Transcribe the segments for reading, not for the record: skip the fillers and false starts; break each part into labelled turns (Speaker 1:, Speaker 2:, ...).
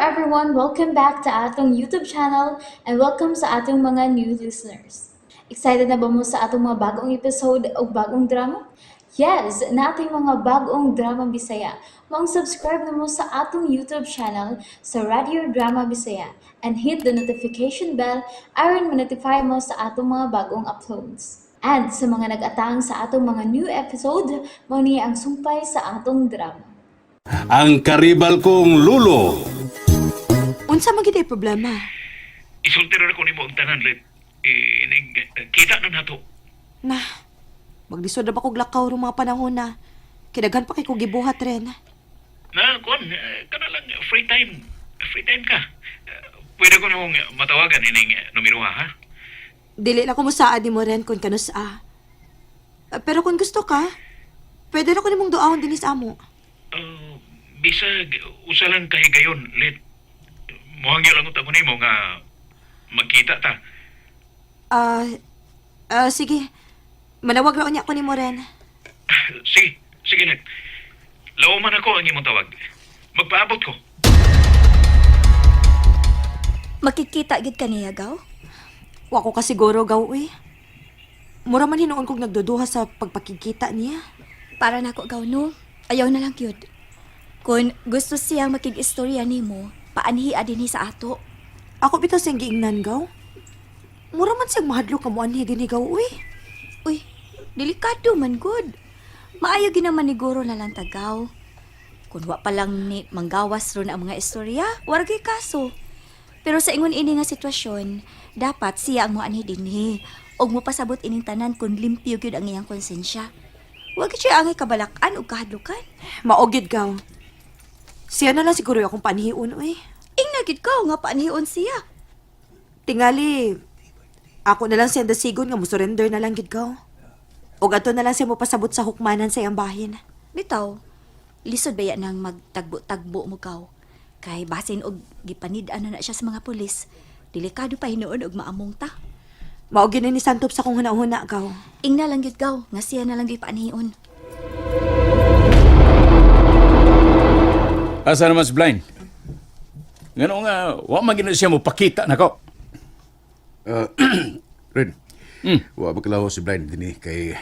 Speaker 1: everyone, welcome back to atong YouTube channel and welcome sa atong mga new listeners. Excited na ba mo sa atong mga bagong episode o bagong drama? Yes, na ating mga bagong drama Bisaya. Mag-subscribe na mo sa atong YouTube channel sa Radio Drama Bisaya and hit the notification bell aron ma-notify mo sa atong mga bagong uploads. And sa mga nag-atang sa atong mga new episode, mo niya ang sumpay sa atong drama.
Speaker 2: Ang karibal kong lulo.
Speaker 3: Unsa man gid ay problema?
Speaker 4: Isultiro na ko ni mo ang tanan, Red. Kita na nato.
Speaker 3: Na, maglisod na ba kog lakaw rong mga panahon na kidaghan pa kay ko gibuhat rin.
Speaker 4: Na, kuan, kana lang, free time. Free time ka. Pwede ko nung matawagan ining numero ha?
Speaker 3: Dili na ko musaad ni mo rin kung kanus pero kung gusto ka, pwede na ko nimong duawon dinis amo.
Speaker 4: Bisag, usalan kay gayon, Red. Muhangyo lang ko nimo nga magkita ta.
Speaker 3: Sige. Manawag lang niya ko ni mo rin.
Speaker 4: Sige, Red. Lauman ako ang imong tawag. Magpaabot ko.
Speaker 5: Makikita gid kaniya gaw?
Speaker 3: Wa ko kasiguro gaw uy. Mura man hinuon kog nagduduha sa pagpakikita niya.
Speaker 5: Para nako gaw no. Ayaw na lang gyud. Kung gusto siyang makig-istorya nimo, paanhiya dinhi sa ato.
Speaker 3: Ako bitaw siyang giingnan gaw. Mura man siyang mahadlo ka mo anhi dinhi gaw uy.
Speaker 5: Uy, delikado man good. Maayo ginaman ni Guro na lang tagaw. Kung wa pa lang ni manggawas ron ang mga istorya, wargay kaso. Pero sa ingon ini nga sitwasyon, dapat siya ang moanhi dinhi og mopasabot ining tanan kung limpyo gyud ang iyang konsensya. Wag siya angay kabalakan o kahadlukan.
Speaker 3: Maogid gaw. Siya na lang siguro akong panhiun uy.
Speaker 5: Ingnagid ka nga paanhion siya.
Speaker 3: Tingali, ako na lang siya dasigon nga mo-surrender na lang gid gaw. Og ato na lang siya mo pasabot sa hukmanan sa iyang bahin.
Speaker 5: Bitaw, lisod ba yan nang magtagbo-tagbo mo kaw? Kay basin og gipanid-an na siya sa mga pulis. Delikado pa hinuon og maamong ta.
Speaker 3: Maogid na ni Santop sa kong huna-huna gaw.
Speaker 5: Ingna lang gyud gaw, nga siya na lang gyud paanhion.
Speaker 2: Asa naman si Blind? Ngano nga, wa man gina siya mo pakita nako.
Speaker 6: Red, wa magkalaho si Blind din kay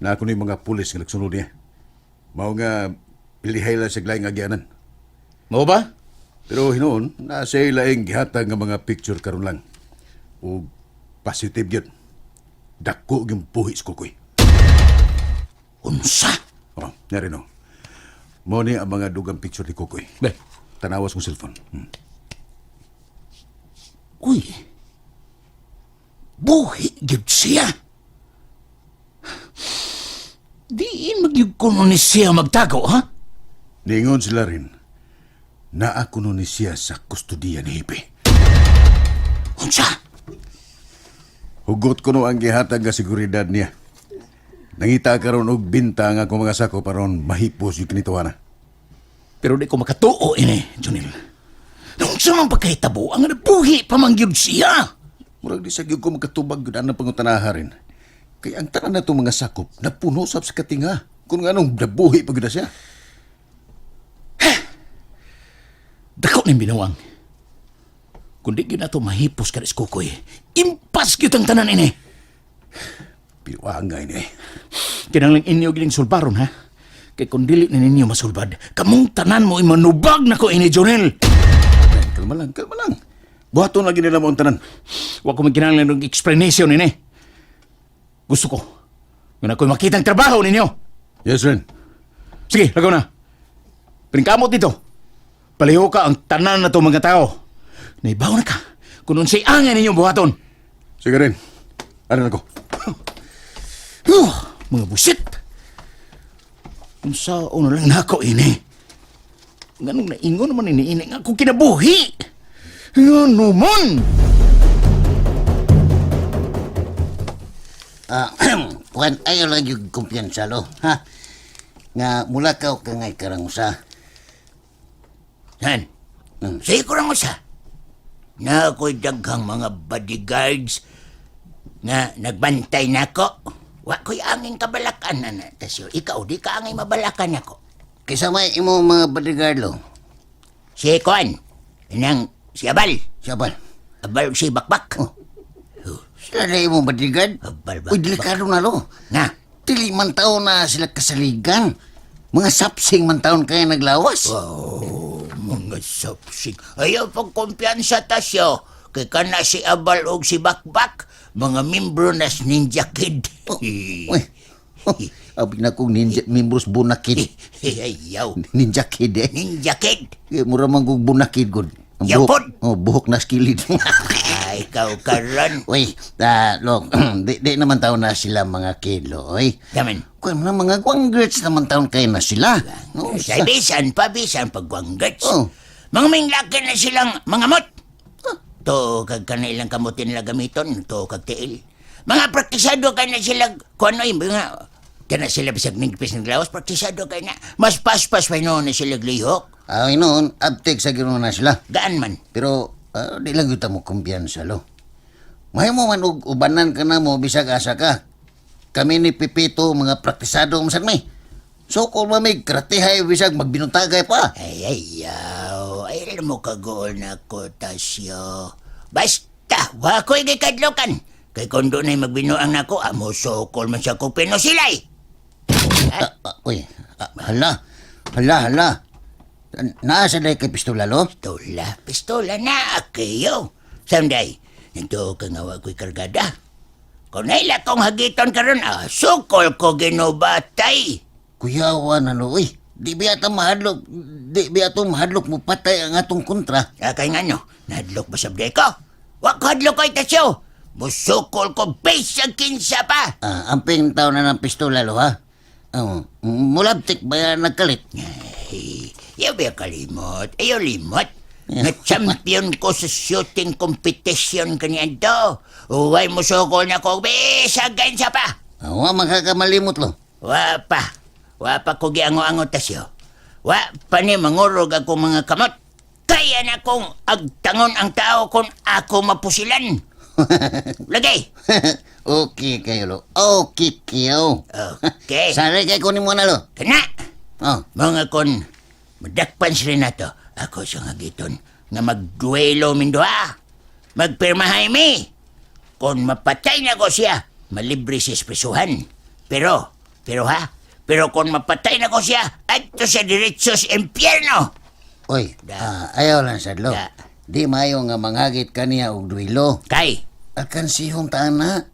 Speaker 6: na ako ni mga pulis nga nagsunod niya. Mao nga pilihay lang sa glayang agyanan.
Speaker 2: Mao ba?
Speaker 6: Pero hinoon, nasa ilaing gihatag nga mga picture karon lang. O positive yun. Dako yung puhis ko ko'y.
Speaker 2: Unsa?
Speaker 6: Oh, narino. Mo ni ang mga dugang picture ni Kukoy.
Speaker 2: Be,
Speaker 6: Tanawas kong cellphone.
Speaker 2: uy. Buhi gyud siya. Diin magyug kuno ni siya magtago, ha?
Speaker 6: Ningon sila rin na ako nun ni siya sa kustudiya ni Hipe.
Speaker 2: Unsa?
Speaker 6: Hugot ko no ang gihatag nga seguridad niya. Nangita karon og binta nga akong mga sako paron mahipos yung kinituana.
Speaker 2: Pero di ko makatuo ini, Junil. Nung sa man pagkahitabo, ang nabuhi pamangyod siya.
Speaker 6: Murag di sa gyud ko magkatubag gud ang pangutanaha rin. Kaya ang tanan na itong mga sakop napuno sab sa katinga. Kung anong nabuhi pa gud na siya.
Speaker 2: Dako ning binawang. Kundi gyud nato mahipos ka sa Kukoy. Impas gyud ang tanan ini.
Speaker 6: Piwangay ni.
Speaker 2: Kinahanglan inyo gining sulbaron, ha? Kay kung dili na ninyo masulbad, kamong tanan mo imanubag na ko ini, Jonel.
Speaker 6: Kalma lang. Buhaton lagi nila mo ang tanan.
Speaker 2: Wa ko magkinahanglan ng explanation ini. Gusto ko. Nga ako'y makita ang trabaho ninyo.
Speaker 6: Yes, Ren.
Speaker 2: Sige, lagaw na. Piningkamot dito. Paliho ka ang tanan na to mga tao. Naibaw na ka. Kung unsay angay ninyo buhaton.
Speaker 6: Sige, Ren. Ano na ko?
Speaker 2: Mga busit. Kung saan na lang nako ini. Ganong naingon naman ini nga ako kinabuhi. Ano man?
Speaker 7: Puan, ayaw lang yung kumpiyansa lo, ha? Nga mula ka o kangay karang usa.
Speaker 8: Han, siguro mo sa na ako'y daghang mga bodyguards nga nagbantay na ko. Wa ko'y angin kabalakan na tasyo. Ikaw, di ka angin mabalakan ako.
Speaker 7: Kaysa may imo mga bodyguard lo.
Speaker 8: Si Kwan, Inang si Abal.
Speaker 7: Siya ba?
Speaker 8: Abal si Bakbak.
Speaker 7: Oh. Sila na imong bodyguard?
Speaker 8: Abal Bakbak.
Speaker 7: Uy, delikado na lo.
Speaker 8: Nga.
Speaker 7: Dili man taon na sila kasaligan. Mga sapsing man taon kaya naglawas.
Speaker 8: Oh, mga sapsig. Ayaw pang kumpiyansa tasyo. Kay kana si Abal o si Bakbak, mga membro nas Ninja Kid.
Speaker 7: Uy, abig na kong ninja, membros bunakid.
Speaker 8: Ayaw.
Speaker 7: Ninja kid eh.
Speaker 8: Ninja Kid.
Speaker 7: Mura man kong bunakid god. Ang
Speaker 8: Yapon.
Speaker 7: buhok na skilid.
Speaker 8: Ay, ikaw karon.
Speaker 7: Uy, lo, di naman taon na sila mga kid, lo. Uy,
Speaker 8: Yaman.
Speaker 7: kung na mga gwanggerts naman taon kayo na sila. No,
Speaker 8: Sa bisan pagwanggats.
Speaker 7: Oh.
Speaker 8: Mga may laki na silang mga mot. To kag kanailang kamutin nila gamiton, to kag tiil. Mga praktisado kay na sila, kung ano yung mga, kana sila bisag nigpis ng lawas, praktisado kay na, mas paspas pa na sila glihok.
Speaker 7: Ay noon, abtek sa gino na sila.
Speaker 8: Gaan man.
Speaker 7: Pero, di lang yuta mo kumpiyansa, lo. Mahay mo man ubanan ka na mo, bisag asa ka. Kami ni Pipito, mga praktisado masan may. So, kung mamig, kratihay, bisag magbinuntagay pa.
Speaker 8: Ay, ayaw. Ay, alam mo kagool na ko, Tasyo. Basta, wako'y gikadlokan. Kay kung doon ay magbinuang na ko, amo sokol man siya kong pinosilay.
Speaker 7: Uy, hala. Naasa na kay pistola, lo?
Speaker 8: Pistola na, akayo. Someday, nito ka nga wako'y kargada. Kung naila kong hagiton karon, sukol ko ginubatay.
Speaker 7: Kuyawa na, lo. Uy, di biyata mahadlok mo patay ang atong kontra.
Speaker 8: Kay nga no, nadlok ba sa ko? Wak hadlok ko'y tasyo. Musukol ko base ang kinsa pa.
Speaker 7: Amping tao na ng pistola, lo, ha? Mulabtik ba yan nagkalit?
Speaker 8: Ay, yaw ba kalimot? Ayaw limot. Na-champion ko sa shooting competition kanyan to. Uway musukol na ko base ang kinsa pa.
Speaker 7: Wa makakamalimot, lo.
Speaker 8: Wapa ko giango-ango tasyo. Pa ni mangurog ako mga kamot. Kaya na kong agtangon ang tao kung ako mapusilan. Lagay.
Speaker 7: Okay kayo, lo. Okay kayo.
Speaker 8: Okay.
Speaker 7: Sari kay kunin mo na, lo.
Speaker 8: Kana.
Speaker 7: Oh.
Speaker 8: Mga kon, madakpan sila na to. Ako sa ngagiton na magduelo mindoa. Magpirmahay mi. Kung mapatay na ko siya, malibre siya sa prisuhan. Pero kung mapatay na ko siya, adto sa diretso sa impyerno.
Speaker 7: Oy, ayaw lang sadlo.
Speaker 8: Da.
Speaker 7: Di maayo nga manghagit kaniya og duwilo.
Speaker 8: Kay,
Speaker 7: Akan sihong tana.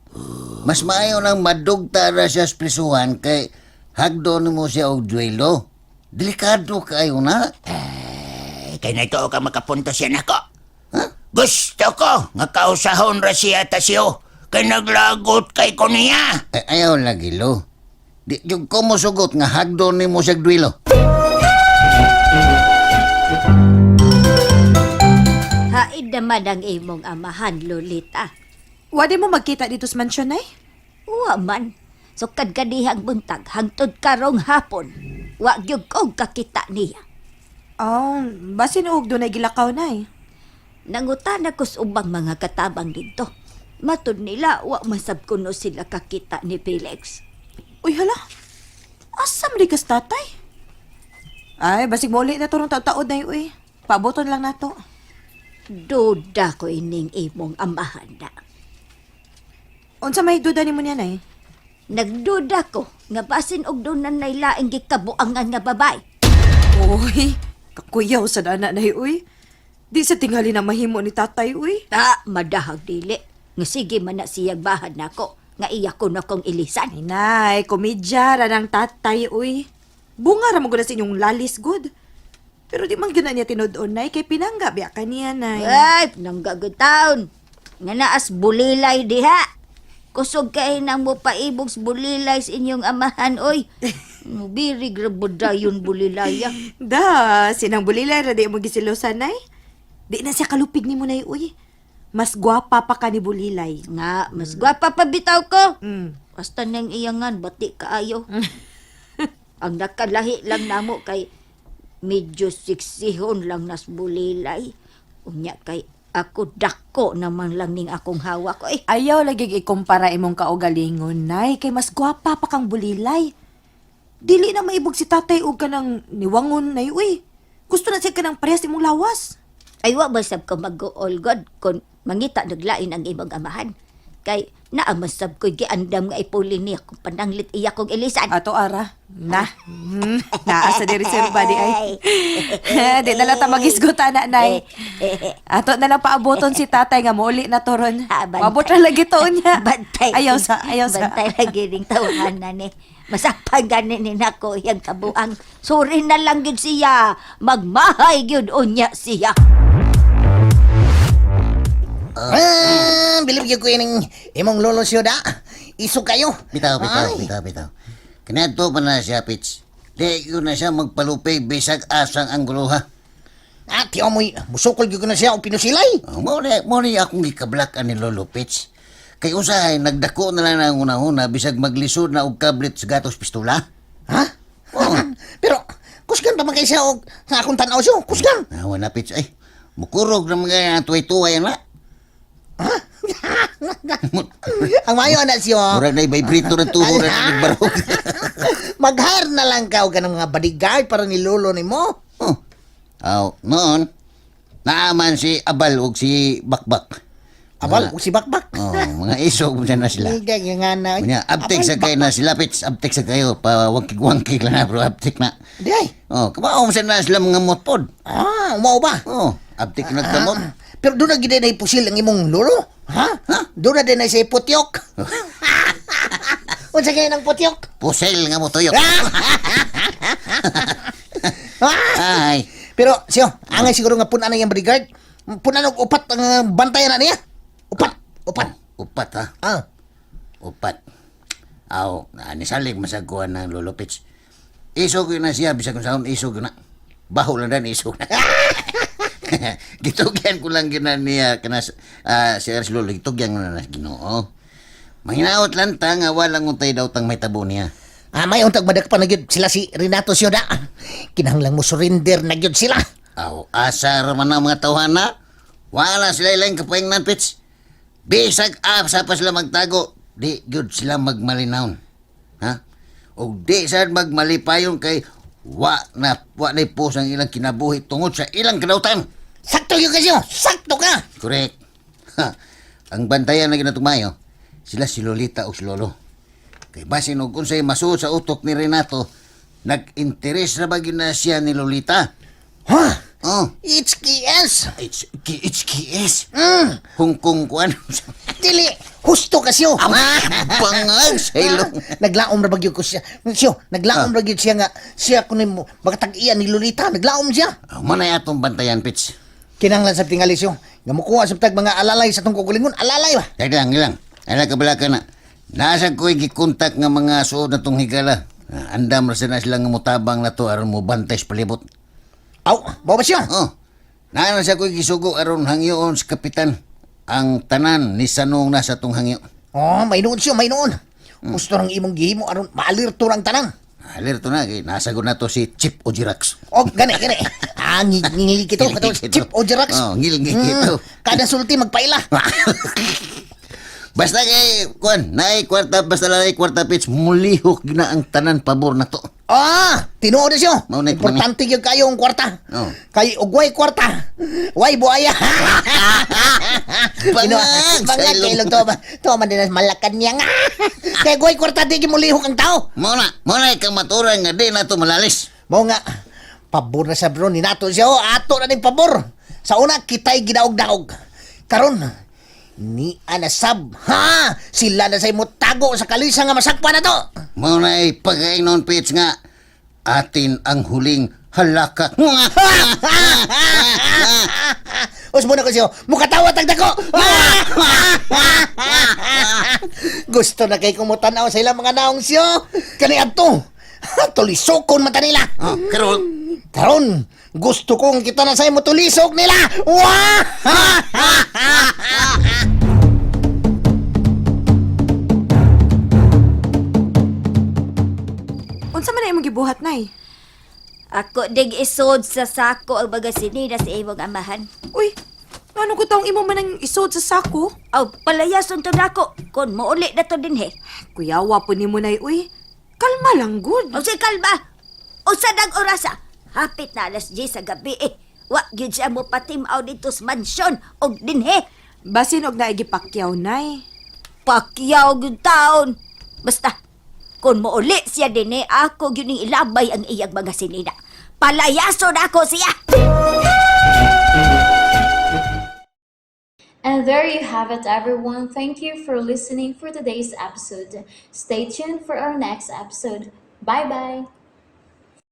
Speaker 7: Mas maayo nang madugta ra siya sa prisuhan kay hagdo mo siya og duwilo. Delikado kayo na.
Speaker 8: kay na ito ka makapunta siya nako. Gusto ko nga kausahon ra siya tasyo. Kay naglagot kay ko niya.
Speaker 7: Ayaw lagi, lo. Di yung ko mo sugot nga hagdo mo siya og duwilo.
Speaker 5: Haid naman ang imong amahan, Lolita.
Speaker 3: Wadi mo magkita dito sa mansyon, ay?
Speaker 5: Wa man. Sukad ka dihang buntag, hangtod karong hapon. Wa gyud kong kakita niya.
Speaker 3: Oh, basin og doon ay gilakaw na, eh.
Speaker 5: Nangutan ako sa ubang mga katabang dito. Matud nila, wa masab kuno sila kakita ni Felix.
Speaker 3: Uy, hala. Asam di kas tatay? Ay, basig mo ulit na to ng taod na yun, eh. Paaboton lang na to.
Speaker 5: Duda ko ining imong amahan na.
Speaker 3: Unsa may duda ni mo niyan, ay?
Speaker 5: Nagduda ko nga basin og doon na nailaing gikabuangan nga babay.
Speaker 3: Uy, kakuyaw sa dana na yun, uy. Di sa tingali na mahimo ni tatay, uy.
Speaker 5: Madahag dili. Nga sige man na siyag bahad nako nga iya ko na kong ilisan.
Speaker 3: Ay, nay, komedya ra ng tatay, uy. Bunga ra mo gud sa inyong lalis, good. Pero di man gina niya tinod-on, nay, kay pinangga biya kaniya, nay.
Speaker 5: Ay, nanggagutaon. Nga naas bulilay diha. Kusog kay nang mo paibogs bulilay sa inyong amahan, oy. Birig ra budayon bulilaya.
Speaker 3: Da, sinang bulilay ra di mo gisilosan, nay. Di na siya kalupig ni mo, nay, uy. Mas gwapa pa ka ni bulilay.
Speaker 5: Nga, mas gwapa pa bitaw ko.
Speaker 3: Mm.
Speaker 5: Basta nang iyangan, bati kaayo. Ang nakalahi lang namo kay medyo siksihon lang nas bulilay. Unya kay ako dako naman lang ning akong hawak ko eh.
Speaker 3: Ayaw lagi ikumpara imong kaugalingon, nay. Kay mas gwapa pa kang bulilay. Dili na maibog si tatay og ka ng niwangon, nay, uy. Gusto na siya ka ng parehas imong lawas.
Speaker 5: Ay, wa ba sab ka mag-all God kung mangita naglain ang imong amahan? Kay naamasab ko'y giandam nga ipuli niya kung pananglit iya kong ilisan.
Speaker 3: Ato ara. Naasa diri sir body ay. Di na lang ta magisgutan na nay. Ato na lang paaboton si tatay nga muli na toron. Mabot na lagi to niya.
Speaker 5: Bantay.
Speaker 3: Ayaw sa.
Speaker 5: Bantay lagi ring tawanan na ni. Masakpan ganin ni nako iyang kabuang. Suri na lang yun siya. Magmahay yun unya siya.
Speaker 8: Bilib ko ining imong lolo siyo da. Iso kayo.
Speaker 7: Bitaw,
Speaker 8: Ay.
Speaker 7: bitaw. Kinato pa na siya, Pits. Di yun na siya magpalupay bisag asang ang guluha.
Speaker 8: Ati amoy busokol gyud ko na siya o pinusilay.
Speaker 7: Mo ni akong gikablak ani Lolo Pits. Kay usahay, nagdako na lang ang una-una bisag maglisod na og kablit sa gatos pistola.
Speaker 8: Ha?
Speaker 7: Oo.
Speaker 8: Pero kusgan pa man kay siya og sa akong tan-aw siyo. Kusgan.
Speaker 7: Nawa na, Pits. Ay, mukurog na mga tuway-tuway na.
Speaker 8: Ang mayo na siyo.
Speaker 7: Murag na vibrator ng tuho na nagbarog.
Speaker 8: Mag-hire na lang ka og kanang mga bodyguard para ni lolo nimo.
Speaker 7: Oh. Aw, noon, naaman si Abal ug si Bakbak.
Speaker 8: Abal, o si Bakbak.
Speaker 7: Oh, mga isog mo na sila.
Speaker 8: Hindi nga na.
Speaker 7: Kunya, aptek sa kayo na sila, Pits. Aptek sa kayo. Pa wangkig-wangkig lang na, bro. Aptek na.
Speaker 8: Di ay.
Speaker 7: Oh, kumaom sa na sila mga motpod.
Speaker 8: Ah, umao ba?
Speaker 7: Oh, aptek na nagkamot.
Speaker 8: Pero doon na gid na ipusil ang imong lolo. Ha? Doon na din na siya putyok. Unsa kaya ng putyok?
Speaker 7: Pusel nga mo tuyok.
Speaker 8: Ah!
Speaker 7: Ay,
Speaker 8: Pero siyo, angay siguro nga punan na yung bodyguard. Punan og upat ang bantayan na niya. Upat.
Speaker 7: upat ha.
Speaker 8: Ah.
Speaker 7: Upat. Aw, nisalig masaguan ng Lolo Pits. Isog yun na siya, bisa kung saan isog yun na. Baho lang na isog na. Gitugyan ko lang gina niya kana si Lolo, gitugyan ko na na Ginoo. Manginaot lang ta nga walang untay daw tang may tabo niya.
Speaker 8: Ah, may untag madak pa na gyud sila si Renato siyo da. Kinahanglang mo surrender na gyud sila.
Speaker 7: Aw, asar man ang mga tawhana. Wala sila ilang kapaingnan, Pits. Bisag sa pa sila magtago, di gyud sila magmalinawon. Ha? O di sad magmalipayon kay wa na pos ang ilang kinabuhi tungod sa ilang kadautan.
Speaker 8: Sakto yun kasi sakto ka.
Speaker 7: Correct. Ha. Ang bantayan na ginatumayo, sila si Lolita o si Lolo. Kay basin og unsay masuod sa utok ni Renato, nag-interes na ba gyud na siya ni Lolita?
Speaker 8: Ha?
Speaker 7: Oh,
Speaker 8: It's KS.
Speaker 7: it's KS.
Speaker 8: Mm.
Speaker 7: Hongkong kuan.
Speaker 8: Dili, husto ka siyo.
Speaker 7: Bangag sa ilong.
Speaker 8: Naglaom na bagyo ko siya. Siyo, naglaom na bagyo siya nga. Siya kunin mo, bagatag-iyan ni Lolita. Naglaom siya.
Speaker 7: Manay atong bantayan, Pits.
Speaker 8: Kinahanglan sa tingali siyo. Nga mukuha sa tag mga alalay sa tong kukulingon. Alalay ba?
Speaker 7: Ilang. Ay kabala ka na. Nasa ko'y gikontak nga mga suod na tong higala. Andam na silang mutabang na to aron mo bantay sa palibot.
Speaker 8: Aw, bawa ba siya?
Speaker 7: Oh, nana sa ko'y gisugo aron hangyoon sa kapitan. Ang tanan ni Sanong na sa tong hangyo.
Speaker 8: Oh, may noon siya, may noon. Gusto nang imong gihimo aron maalirto lang tanang.
Speaker 7: Alerto na, kay nasagod na to si Chip Ojirax.
Speaker 8: Oh, gani. Ah, ngili kito. Chip o Jirax.
Speaker 7: Oh, ngilgi kito.
Speaker 8: Kada sulti magpaila.
Speaker 7: Basta kay, kuan, naay kwarta, basta naay kwarta, Pits, mulihok gina ang tanan pabor na to.
Speaker 8: Ah, tinuod na siya.
Speaker 7: Maunay,
Speaker 8: Importante gyud kayo ang kwarta.
Speaker 7: Oh.
Speaker 8: Kay ugway kwarta. Way buaya.
Speaker 7: Bangag sa
Speaker 8: Bangag
Speaker 7: ilong.
Speaker 8: kay ilong to ba? To man din malakan niya nga. Kay ugway kwarta di gimulihok ang tao.
Speaker 7: Muna kang maturan nga di na to malalis.
Speaker 8: Mao nga pabor na sa bro ni nato siya. Ato na ning pabor. Sa una kitay gidaog-daog. Karon ni anasab. Ha! Sila na say mo tago sa kalisa nga masakpa na to.
Speaker 7: Muna ay pagkainon, Pits, nga atin ang huling halakak.
Speaker 8: Os mo na ko siya, mukatawa tagdako. Gusto na kay kumutanaw sa ilang mga naong siya. Kani adto. Tulisokon mata nila.
Speaker 7: Oh, karon,
Speaker 8: Karon, gusto kong kita na sa imo tulisok nila. Wah!
Speaker 3: Unsa man na imong gibuhat, nay?
Speaker 5: Ako dig isod sa sako ang baga sinina sa imong amahan.
Speaker 3: Uy, ano ko taong imo man ang isod sa sako?
Speaker 5: Aw, palayason to nako. Kon mauli na to din he.
Speaker 3: Kuyawa po ni mo, nay. Uy, kalma lang, good.
Speaker 5: O si kalma. O sa dag orasa. Hapit na alas 10 sa gabi eh. Wa gyud siya mo patimaw dito sa mansyon og dinhi.
Speaker 3: Basin og naigipakyaw, nay.
Speaker 5: Pakyaw gyud taon. Basta kun mouli siya dinhi, ako gyud ning ilabay ang iyang mga sinina. Palayason ako siya.
Speaker 1: And there you have it, everyone. Thank you for listening for today's episode. Stay tuned for our next episode. Bye bye.